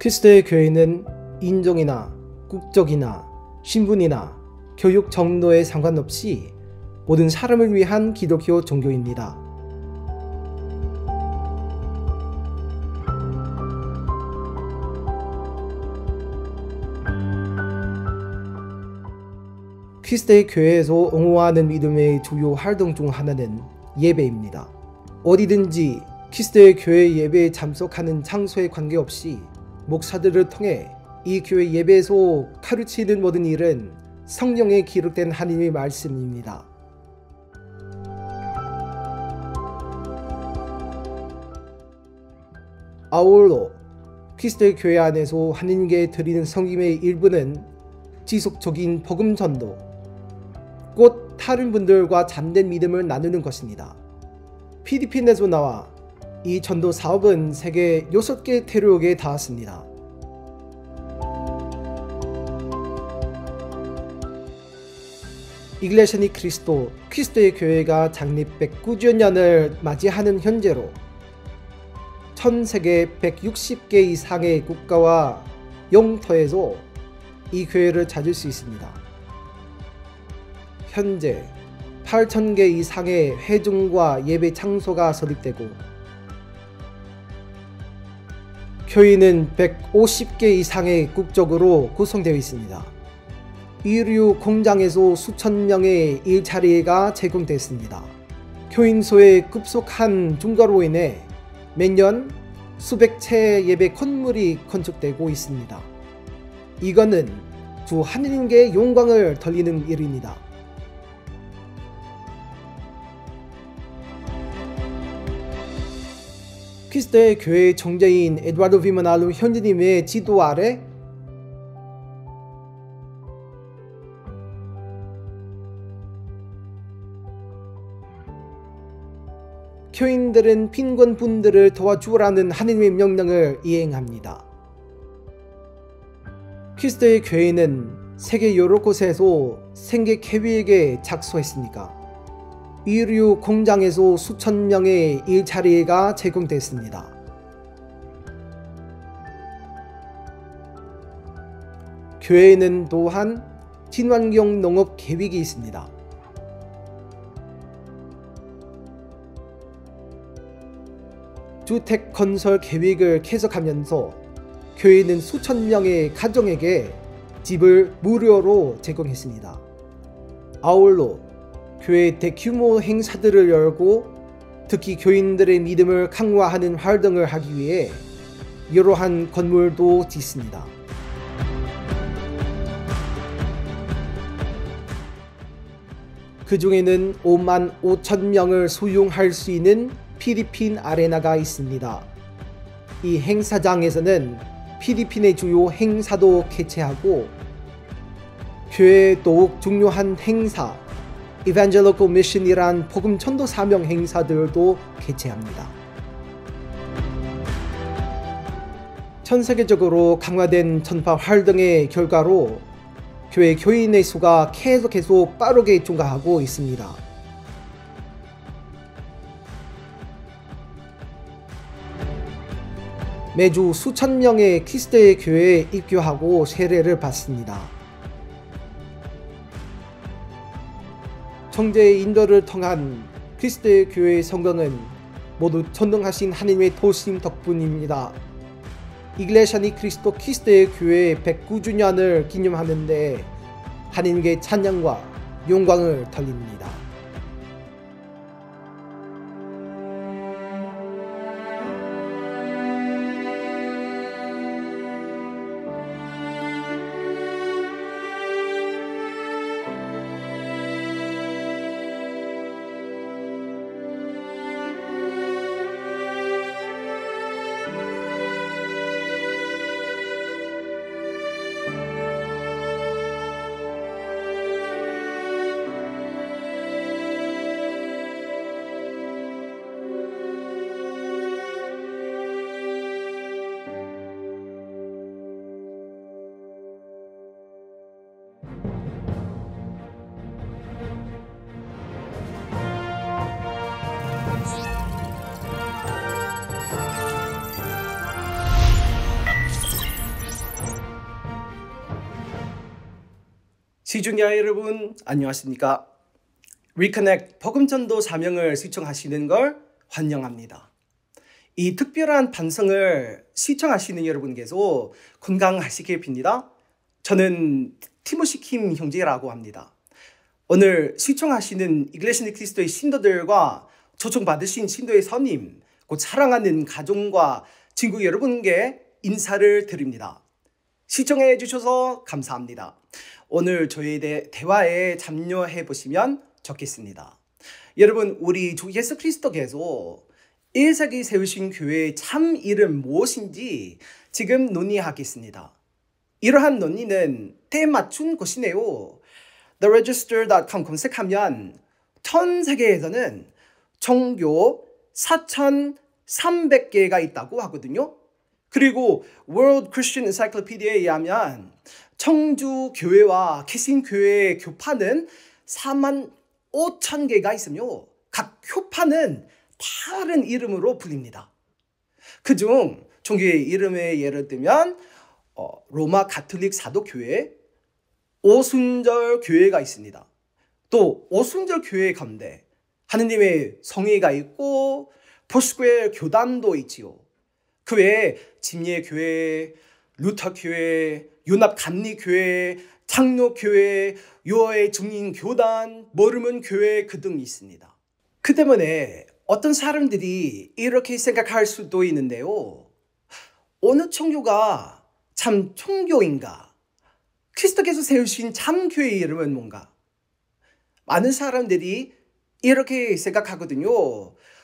그리스도의 교회는 인종이나 국적이나 신분이나 교육 정도에 상관없이 모든 사람을 위한 기독교 종교입니다. 그리스도의 교회에서 옹호하는 믿음의 주요 활동 중 하나는 예배입니다. 어디든지 그리스도의 교회 예배에 참석하는 장소에 관계없이 목사들을 통해 이 교회 예배에서 가르치는 모든 일은 성경에 기록된 하나님의 말씀입니다. 아울러 그리스도의 교회 안에서 하나님께 드리는 섬김의 일부는 지속적인 복음 전도, 곧 다른 분들과 참된 믿음을 나누는 것입니다. 필리핀에서 나와 이 전도 사업은 세계 6개 대륙에 닿았습니다. 이글레시아 니 크리스토 그리스도의 교회가 창립 109주년을 맞이하는 현재로 전 세계 160개 이상의 국가와 영토에서 이 교회를 찾을 수 있습니다. 현재 8,000개 이상의 회중과 예배 장소가 설립되고 교회는 150개 이상의 국적으로 구성되어 있습니다. 의류 공장에서 수천 명의 일자리가 제공됐습니다. 교인소의 급속한 증가로 인해 매년 수백 채의 예배 건물이 건축되고 있습니다. 이거는 주 하느님께 영광을 돌리는 일입니다. 그리스도의 교회의 총재인 에드와르도 비머날로 현지님의 지도 아래 교인들은 빈곤분들을 도와주라는 하나님의 명령을 이행합니다. 그리스도의 교회는 세계 여러 곳에서 생계 계획에 착수했으니까 의류 공장에서 수천 명의 일자리가 제공됐습니다. 교회에는 또한 친환경 농업 계획이 있습니다. 주택 건설 계획을 계속하면서 교회는 수천 명의 가정에게 집을 무료로 제공했습니다. 아울러 교회 대규모 행사들을 열고 특히 교인들의 믿음을 강화하는 활동을 하기 위해 이러한 건물도 짓습니다. 그 중에는 5만 5천 명을 수용할 수 있는 필리핀 아레나가 있습니다. 이 행사장에서는 필리핀의 주요 행사도 개최하고 교회의 더욱 중요한 행사 Evangelical Mission이란 복음 전도 사명 행사들도 개최합니다. 전 세계적으로 강화된 전파 활동의 결과로 교회 교인의 수가 계속해서 빠르게 증가하고 있습니다. 매주 수천 명의 그리스도의 교회에 입교하고 세례를 받습니다. 총재의 인도를 통한 그리스도의 교회의 성공은 모두 전능하신 하나님의 도우심 덕분입니다. 이글레시아 니 크리스토 그리스도의 교회의 109주년을 기념하는 데 하나님께 찬양과 영광을 돌립니다. 시중야 여러분 안녕하십니까? 리커넥트 복음전도 사명을 시청하시는 걸 환영합니다. 이 특별한 방송을 시청하시는 여러분께서 건강하시길 빕니다. 저는 티모시 킴 형제라고 합니다. 오늘 시청하시는 이글레시아 그리스도의 신도들과 초청받으신 신도의 선임, 곧 사랑하는 가족과 친구 여러분께 인사를 드립니다. 시청해 주셔서 감사합니다. 오늘 저희 대화에 참여해 보시면 좋겠습니다. 여러분, 우리 주 예수 그리스도께서 1세기 세우신 교회의 참 이름 무엇인지 지금 논의하겠습니다. 이러한 논의는 때에 맞춘 것이네요. theregister.com 검색하면 전 세계에서는 종교 4,300개가 있다고 하거든요. 그리고 World Christian Encyclopedia에 의하면 청주 교회와 개신 교회의 교파는 45,000개가 있으며 각 교파는 다른 이름으로 불립니다. 그중 종교의 이름에 예를 들면 로마 가톨릭 사도교회, 오순절 교회가 있습니다. 또 오순절 교회 가운데 하느님의 성회가 있고 포스퀘어 교단도 있지요. 그 외에 진예교회, 루터교회, 연합감리교회, 장로교회, 요하의 증인교단, 모르몬교회 그 등이 있습니다. 그 때문에 어떤 사람들이 이렇게 생각할 수도 있는데요. 어느 종교가 참 종교인가? 그리스도께서 세우신 참 교회의 이름은 뭔가? 많은 사람들이 이렇게 생각하거든요.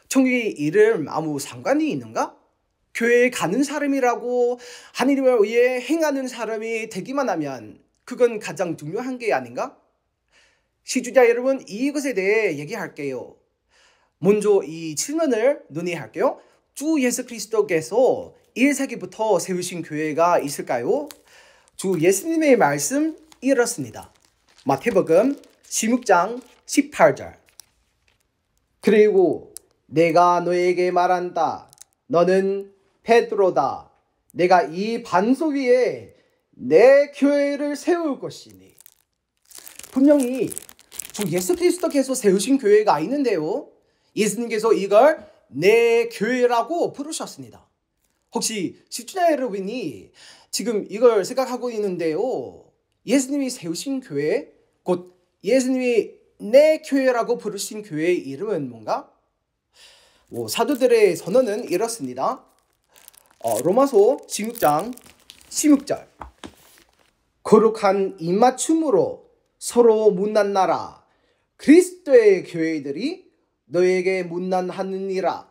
종교의 이름 아무 상관이 있는가? 교회에 가는 사람이라고 하느님을 위해 행하는 사람이 되기만 하면 그건 가장 중요한 게 아닌가? 시주자 여러분, 이것에 대해 얘기할게요. 먼저 이 질문을 논의할게요. 주 예수 그리스도께서 1세기부터 세우신 교회가 있을까요? 주 예수님의 말씀 이렇습니다. 마태복음 16장 18절. 그리고 내가 너에게 말한다. 너는 베드로다. 내가 이 반석 위에 내 교회를 세울 것이니. 분명히 주 예수 그리스도께서 세우신 교회가 있는데요. 예수님께서 이걸 내 교회라고 부르셨습니다. 혹시 시청자 여러분이 지금 이걸 생각하고 있는데요. 예수님이 세우신 교회, 곧 예수님이 내 교회라고 부르신 교회의 이름은 뭔가? 사도들의 선언은 이렇습니다. 로마서 16장 16절. 거룩한 입맞춤으로 서로 문난나라. 그리스도의 교회들이 너에게 문난하느니라.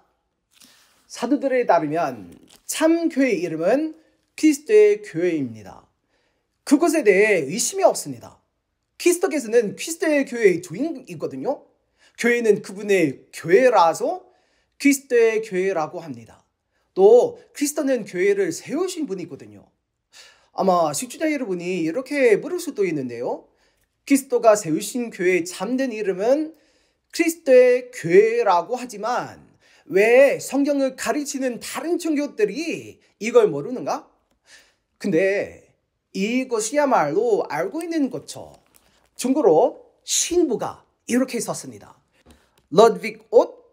사도들에 따르면 참 교회의 이름은 그리스도의 교회입니다. 그것에 대해 의심이 없습니다. 그리스도께서는 그리스도의 교회의 주인이거든요. 교회는 그분의 교회라서 그리스도의 교회라고 합니다. 또 그리스도는 교회를 세우신 분이거든요. 아마 시청자 여러분이 이렇게 물을 수도 있는데요. 그리스도가 세우신 교회의 참된 이름은 그리스도의 교회라고 하지만 왜 성경을 가르치는 다른 종교들이 이걸 모르는가? 근데 이것이야말로 알고 있는 것죠. 중국어로 신부가 이렇게 썼습니다. 러드빅 옷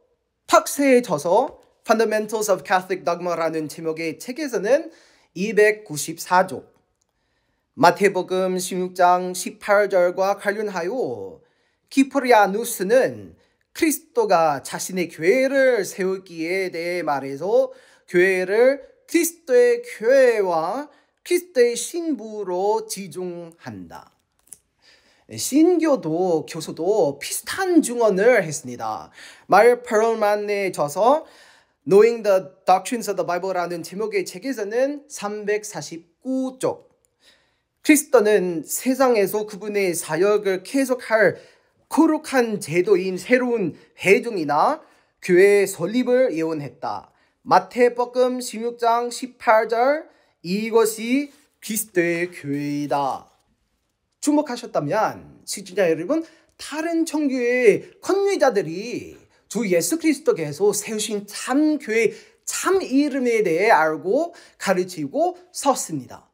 탁세에 져서 Fundamentals of Catholic Dogma라는 제목의 책에서는 294쪽 마태복음 16장 18절과 관련하여 키프리아누스는 그리스도가 자신의 교회를 세우기에 대해 말해서 교회를 그리스도의 교회와 그리스도의 신부로 지정한다. 신교도 교수도 비슷한 증언을 했습니다. 마일 퍼럴만에 져서 Knowing the Doctrines of the Bible라는 제목의 책에서는 349쪽 그리스도는 세상에서 그분의 사역을 계속할 거룩한 제도인 새로운 회중이나 교회 설립을 예언했다. 마태복음 16장 18절 이것이 그리스도의 교회이다. 주목하셨다면 시청자 여러분, 다른 종교의 권위자들이 주 예수 그리스도께서 세우신 참 교회 참 이름에 대해 알고 가르치고 섰습니다.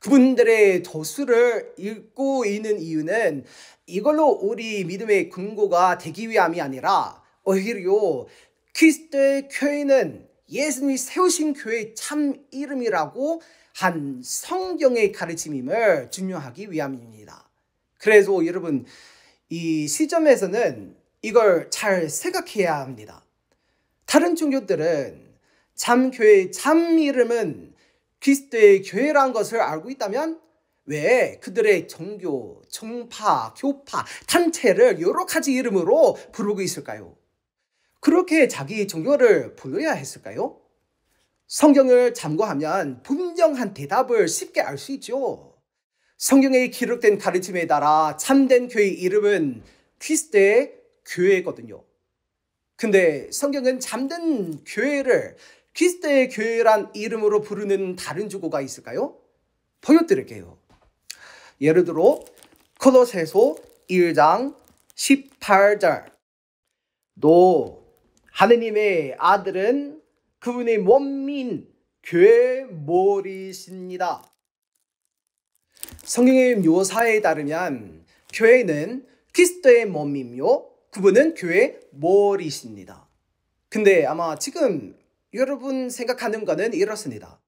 그분들의 저수를 읽고 있는 이유는 이걸로 우리 믿음의 근거가 되기 위함이 아니라 오히려 그리스도의 교회는 예수님이 세우신 교회의 참 이름이라고 한 성경의 가르침임을 증명하기 위함입니다. 그래서 여러분, 이 시점에서는 이걸 잘 생각해야 합니다. 다른 종교들은 참 교회의 참 이름은 그리스도의 교회라는 것을 알고 있다면 왜 그들의 종교, 정파, 교파, 단체를 여러 가지 이름으로 부르고 있을까요? 그렇게 자기 종교를 불러야 했을까요? 성경을 참고하면 분명한 대답을 쉽게 알 수 있죠. 성경에 기록된 가르침에 따라 참된 교회의 이름은 그리스도의 교회거든요. 근데 성경은 참된 교회를 그리스도의 교회란 이름으로 부르는 다른 주고가 있을까요? 보여드릴게요. 예를 들어 골로새서 1장 18절, 또 하느님의 아들은 그분의 몸인 교회의 머리십니다. 성경의 묘사에 따르면 교회는 그리스도의 몸이며 그분은 교회의 머리십니다. 근데 아마 지금 여러분 생각하는 거는 이렇습니다.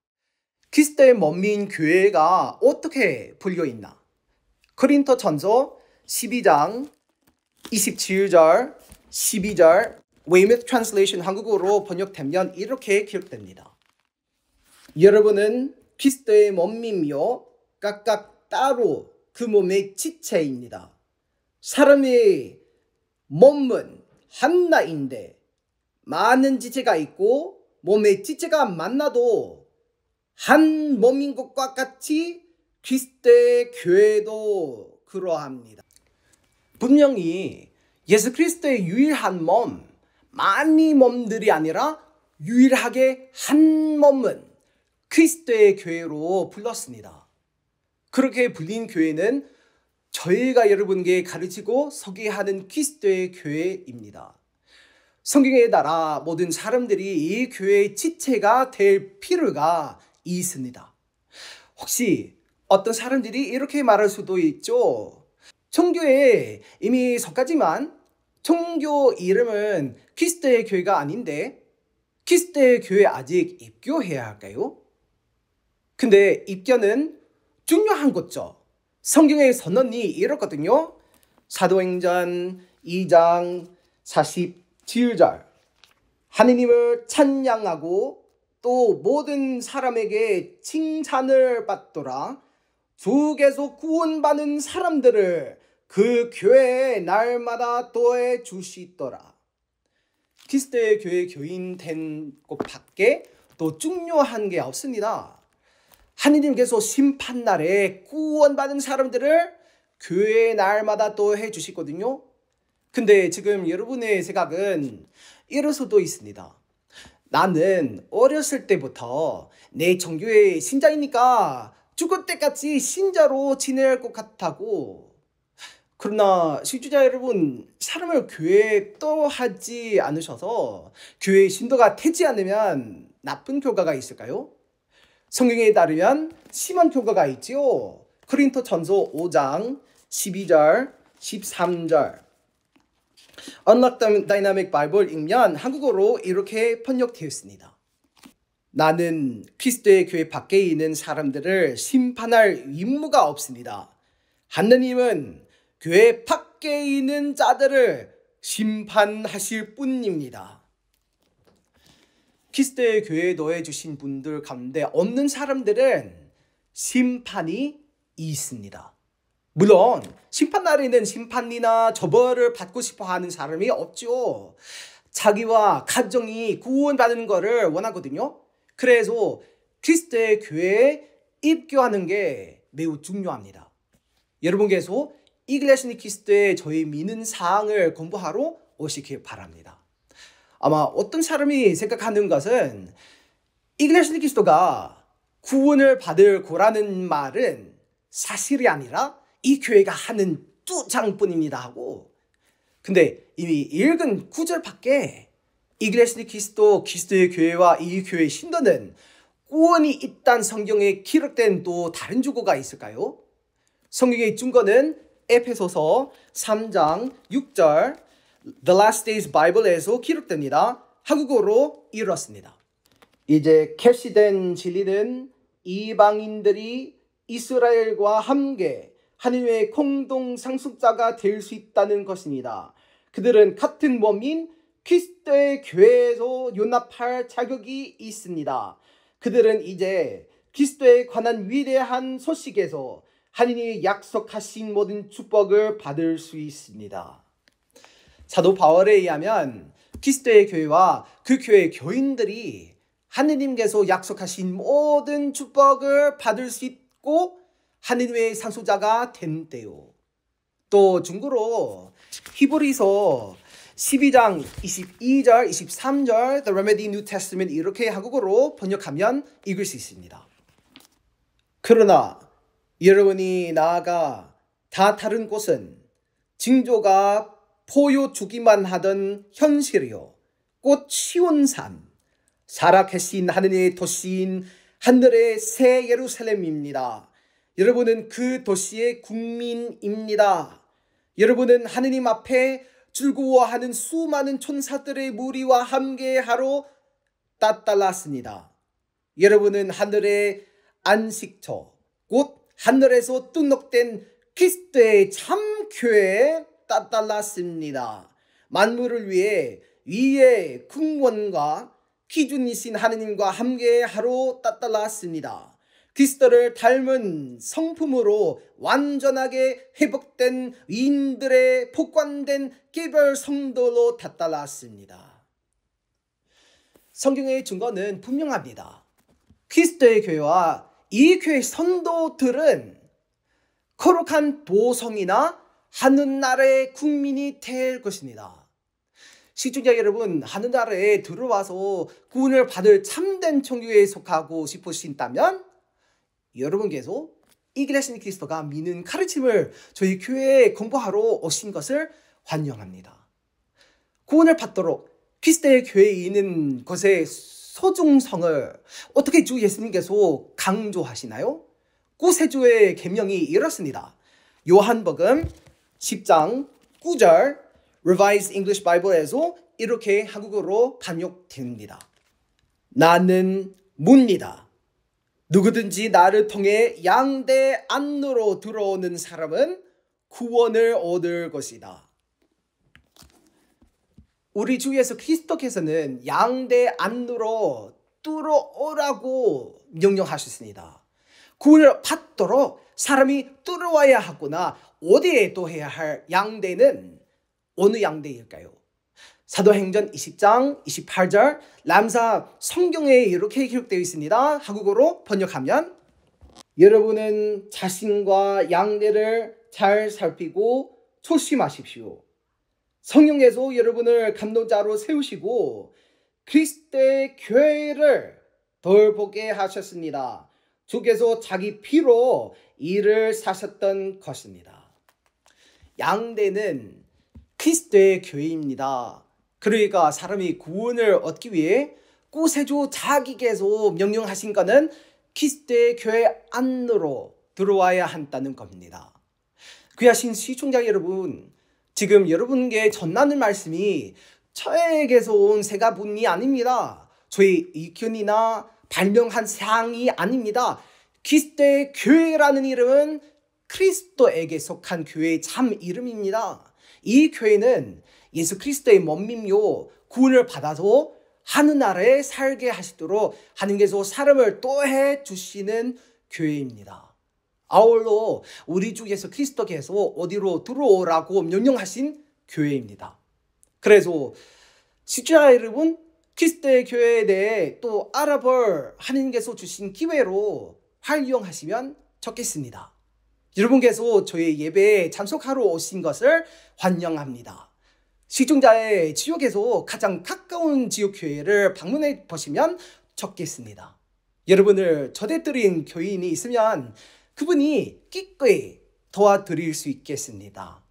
그리스도의 몸인 교회가 어떻게 불려있나? 고린토전서 12장 27절, 12절 웨이메스 트랜슬레이션 한국어로 번역되면 이렇게 기록됩니다. 여러분은 그리스도의 몸이며 각각 따로 그 몸의 지체입니다. 사람의 몸은 하나인데 많은 지체가 있고 몸의 지체가 많아도 한 몸인 것과 같이 그리스도의 교회도 그러합니다. 분명히 예수 그리스도의 유일한 몸, 많이 몸들이 아니라 유일하게 한 몸은 그리스도의 교회로 불렀습니다. 그렇게 불린 교회는 저희가 여러분께 가르치고 소개하는 그리스도의 교회입니다. 성경에 따라 모든 사람들이 이 교회의 지체가 될 필요가 있습니다. 혹시 어떤 사람들이 이렇게 말할 수도 있죠. 종교에 이미 속하지만 종교 이름은 그리스도의 교회가 아닌데 그리스도의 교회에 아직 입교해야 할까요? 근데 입교는 중요한 거죠. 성경의 선언이 이렇거든요. 사도행전 2장 47절, 하느님을 찬양하고 또 모든 사람에게 칭찬을 받더라. 주께서 구원받는 사람들을 그 교회에 날마다 더해 주시더라. 그리스도의 교회 교인 된 것밖에 또 중요한 게 없습니다. 하느님께서 심판날에 구원받은 사람들을 교회에 날마다 더해 주시거든요. 근데 지금 여러분의 생각은 이럴 수도 있습니다. 나는 어렸을 때부터 내 종교의 신자이니까 죽을 때까지 신자로 지낼 것 같다고. 그러나 시청자 여러분, 사람을 교회에 떠하지 않으셔서 교회의 신도가 되지 않으면 나쁜 결과가 있을까요? 성경에 따르면 심한 결과가 있지요. 고린토전서 5장 12절 13절. Unlock Dynamic Bible 읽으면 한국어로 이렇게 번역되어 있습니다. 나는 그리스도의 교회 밖에 있는 사람들을 심판할 임무가 없습니다. 하느님은 교회 밖에 있는 자들을 심판하실 뿐입니다. 그리스도의 교회에 넣어주신 분들 가운데 없는 사람들은 심판이 있습니다. 물론 심판날에는 심판이나 처벌을 받고 싶어 하는 사람이 없죠. 자기와 가정이 구원받는 것을 원하거든요. 그래서 그리스도의 교회에 입교하는 게 매우 중요합니다. 여러분께서 이글레시니 키스트의 저희 믿는 사항을 공부하러 오시길 바랍니다. 아마 어떤 사람이 생각하는 것은 이글레시니 키스트가 구원을 받을 거라는 말은 사실이 아니라 이 교회가 하는 주장뿐입니다 하고, 근데 이미 읽은 구절밖에 이글레시니 키스토, 그리스도의 교회와 이 교회의 신도는 구원이 있다는 성경에 기록된 또 다른 주거가 있을까요? 성경의 증거는 에페소서 3장 6절 The Last Days Bible에서 기록됩니다. 한국어로 이렇습니다. 이제 계시된 진리는 이방인들이 이스라엘과 함께 하나님의 공동 상속자가 될 수 있다는 것입니다. 그들은 같은 몸인 그리스도의 교회에서 연합할 자격이 있습니다. 그들은 이제 그리스도에 관한 위대한 소식에서 하나님이 약속하신 모든 축복을 받을 수 있습니다. 사도 바울에 의하면 그리스도의 교회와 그 교회의 교인들이 하느님께서 약속하신 모든 축복을 받을 수 있고 하느님의 상속자가 된대요. 또 중국어로 히브리서 12장 22절 23절 The Remedy New Testament 이렇게 한국어로 번역하면 읽을 수 있습니다. 그러나 여러분이 나아가 다 다른 곳은 징조가 보여주기만 하던 현실이요 곧 시온산 살아계신 하느님의 도시인 하늘의 새 예루살렘입니다. 여러분은 그 도시의 국민입니다. 여러분은 하느님 앞에 즐거워하는 수많은 천사들의 무리와 함께하러 따따랐습니다. 여러분은 하늘의 안식처 곧 하늘에서 등록된 그리스도의 참 교회에 따따랐습니다. 만물을 위해 위의 궁원과 기준이신 하느님과 함께하러 따따랐습니다. 그리스도를 닮은 성품으로 완전하게 회복된 위인들의 복관된 개별 성도로 따따랐습니다. 성경의 증거는 분명합니다. 그리스도의 교회와 이 교회의 성도들은 거룩한 도성이나 하늘나라의 국민이 될 것입니다. 시청자 여러분, 하늘나라에 들어와서 구원을 받을 참된 천국에 속하고 싶으신다면 여러분께서 이 길하신 그리스도가 믿는 가르침을 저희 교회에 공부하러 오신 것을 환영합니다. 구원을 받도록 그리스도의 교회에 있는 것의 소중성을 어떻게 주 예수님께서 강조하시나요? 구세주의 계명이 이렇습니다. 요한복음 10장 9절 Revised English Bible에서 이렇게 한국어로 번역됩니다. 나는 문이다. 누구든지 나를 통해 양대 안으로 들어오는 사람은 구원을 얻을 것이다. 우리 주 예수 그리스도께서는 양대 안으로 들어오라고 명령하셨습니다. 구원을 받도록 사람이 들어와야 하구나. 어디에 또 해야 할 양대는 어느 양대일까요? 사도행전 20장 28절 람사 성경에 이렇게 기록되어 있습니다. 한국어로 번역하면 여러분은 자신과 양대를 잘 살피고 조심하십시오. 성령께서 여러분을 감독자로 세우시고 그리스도의 교회를 돌보게 하셨습니다. 주께서 자기 피로 이를 사셨던 것입니다. 양대는 그리스도의 교회입니다. 그러니까 사람이 구원을 얻기 위해 구세주 자기께서 명령하신 것은 그리스도의 교회 안으로 들어와야 한다는 겁니다. 귀하신 시청자 여러분, 지금 여러분께 전하는 말씀이 저에게서 온 새가분이 아닙니다. 저의 의견이나 발명한 사항이 아닙니다. 그리스도의 교회라는 이름은 그리스도에게 속한 교회의 참 이름입니다. 이 교회는 예수 그리스도의 몸이며 구원을 받아서 하늘나라에 살게 하시도록 하나님께서 사람을 또해 주시는 교회입니다. 아울러 우리 주 예수 그리스도께서 어디로 들어오라고 명령하신 교회입니다. 그래서 시청자 여러분, 그리스도의 교회에 대해 또 알아볼 하나님께서 주신 기회로 활용하시면 좋겠습니다. 여러분께서 저희 예배에 참석하러 오신 것을 환영합니다. 시청자의 지역에서 가장 가까운 지역교회를 방문해 보시면 좋겠습니다. 여러분을 초대드린 교인이 있으면 그분이 기꺼이 도와드릴 수 있겠습니다.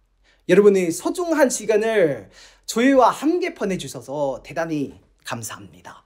여러분의 소중한 시간을 저희와 함께 보내주셔서 대단히 감사합니다.